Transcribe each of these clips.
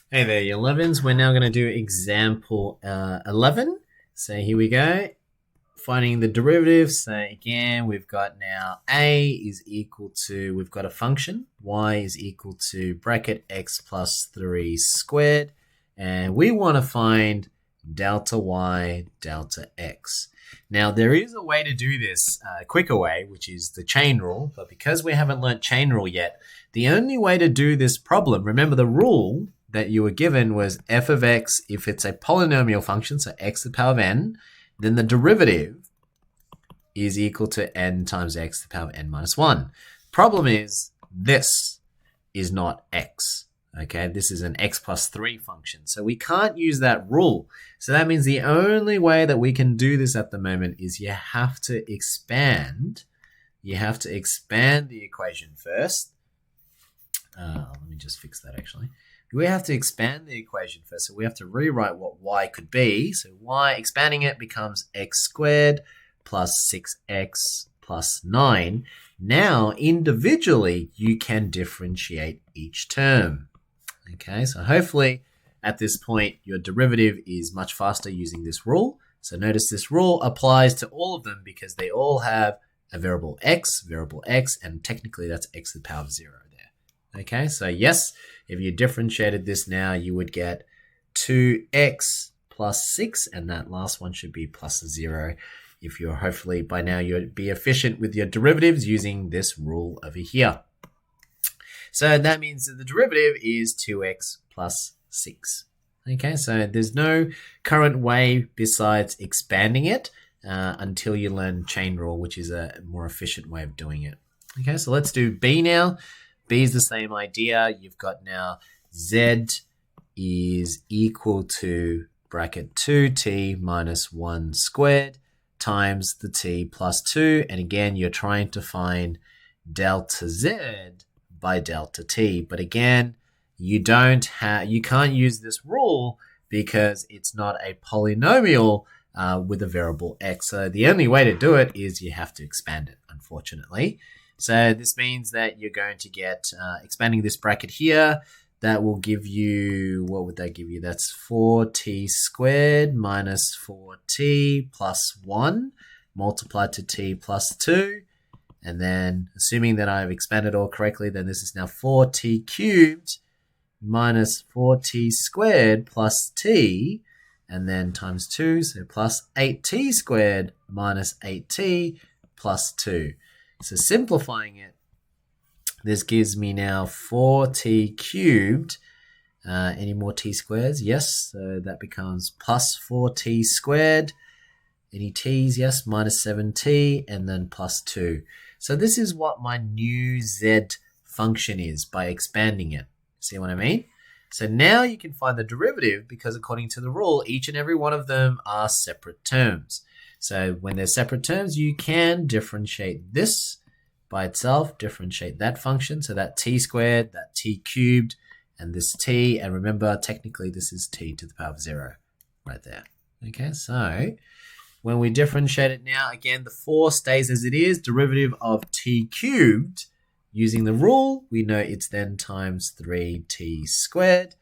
Hey there, you 11s. We're now going to do example 11. So here we go. Finding the derivative. So again, we've got now a is equal to, we've got a function. Y is equal to bracket x plus 3 squared. And we want to find delta y, delta x. Now, there is a way to do this, a quicker way, which is the chain rule. But because we haven't learnt chain rule yet, the only way to do this problem, remember the rule that you were given was f of x, if it's a polynomial function, so x to the power of n, then the derivative is equal to n times x to the power of n minus 1. Problem is, this is not x. Okay, this is an x plus 3 function. So we can't use that rule. So that means the only way that we can do this at the moment is you have to expand. You have to expand the equation first. Let me just fix that actually. We have to expand the equation first. So we have to rewrite what y could be. So y, expanding it, becomes x squared plus 6x plus 9. Now, individually, you can differentiate each term. Okay, so hopefully at this point, your derivative is much faster using this rule. So notice this rule applies to all of them because they all have a variable x, and technically that's x to the power of 0 there. Okay, so yes, if you differentiated this now, you would get 2x plus 6, and that last one should be plus 0. If you're hopefully by now you'd be efficient with your derivatives using this rule over here. So that means that the derivative is 2x plus 6. Okay, so there's no current way besides expanding it until you learn chain rule, which is a more efficient way of doing it. Okay, so let's do b now. B is the same idea. You've got now z is equal to bracket 2t minus 1 squared times the t plus 2. And again, you're trying to find delta z by delta t. But again, you can't use this rule because it's not a polynomial with a variable x. So the only way to do it is you have to expand it, unfortunately. So this means that you're going to get, expanding this bracket here, that will give you, what would that give you? That's 4t squared minus 4t plus 1 multiplied to t plus 2. And then, assuming that I've expanded all correctly, then this is now 4t cubed minus 4t squared plus t, and then times 2, so plus 8t squared minus 8t plus 2. So simplifying it, this gives me now 4t cubed. Any more t squares? Yes. So that becomes plus 4t squared. Any t's? Yes. Minus 7t and then plus 2. So this is what my new z function is by expanding it. See what I mean? So now you can find the derivative because according to the rule, each and every one of them are separate terms. So when they're separate terms, you can differentiate this by itself, differentiate that function. So that t squared, that t cubed, and this t. And remember, technically, this is t to the power of 0 right there. Okay, so when we differentiate it now, again, the 4 stays as it is. Derivative of t cubed, using the rule, we know it's then times 3t squared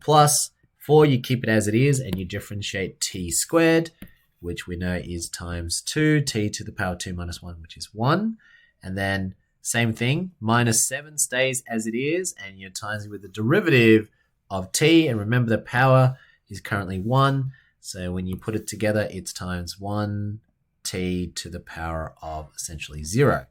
plus 4, you keep it as it is, and you differentiate t squared, which we know is times 2t to the power of 2 minus 1, which is 1. And then same thing, minus 7 stays as it is, and you're times with the derivative of t. And remember, the power is currently 1. So when you put it together, it's times 1t to the power of essentially 0.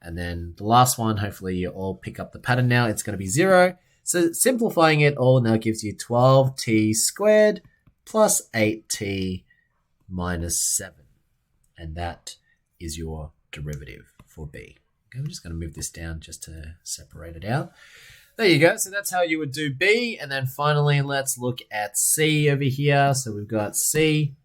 And then the last one, hopefully you all pick up the pattern now. It's going to be 0. So simplifying it all now gives you 12t squared plus 8t minus 7. And that is your derivative for b. Okay, I'm just going to move this down just to separate it out. There you go. So that's how you would do b. And then finally, let's look at c over here. So we've got c.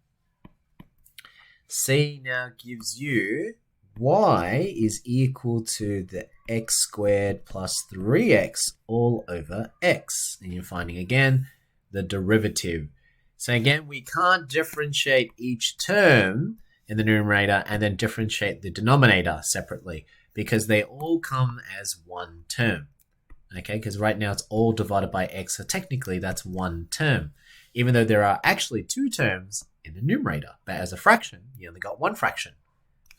C now gives you y is equal to the x squared plus 3x all over x. And you're finding, again, the derivative. So again, we can't differentiate each term in the numerator and then differentiate the denominator separately because they all come as one term. okay, because right now it's all divided by x, so technically that's one term, even though there are actually two terms in the numerator, but as a fraction, you only got one fraction.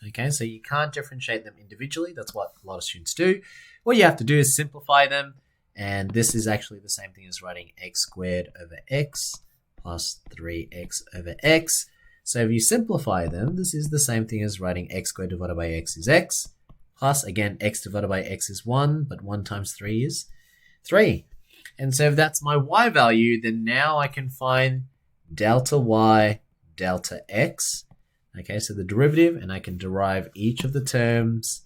Okay, so you can't differentiate them individually. That's what a lot of students do. What you have to do is simplify them, and this is actually the same thing as writing x squared over x plus 3x over x. So if you simplify them, this is the same thing as writing x squared divided by x is x, plus, again, x divided by x is 1, but 1 times 3 is 3. And so if that's my y value, then now I can find delta y, delta x. Okay, so the derivative, and I can derive each of the terms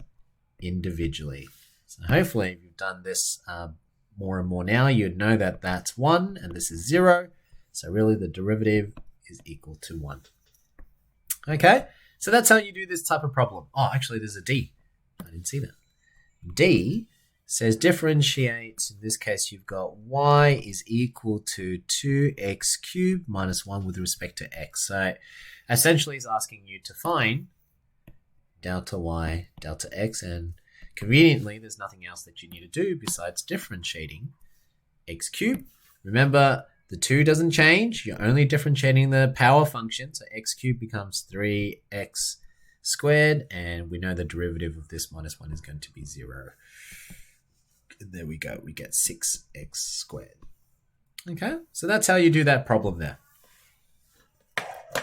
individually. So hopefully, if you've done this more and more now, you'd know that that's 1 and this is 0. So really, the derivative is equal to 1. Okay, so that's how you do this type of problem. Oh, actually, there's a D. I didn't see that. D says differentiate. In this case, you've got y is equal to 2x cubed minus 1 with respect to x. So essentially, he's asking you to find delta y, delta x, and conveniently, there's nothing else that you need to do besides differentiating x cubed. Remember, the 2 doesn't change. You're only differentiating the power function, so x cubed becomes 3x squared, and we know the derivative of this minus 1 is going to be 0. And there we go. We get 6x squared. Okay, so that's how you do that problem there.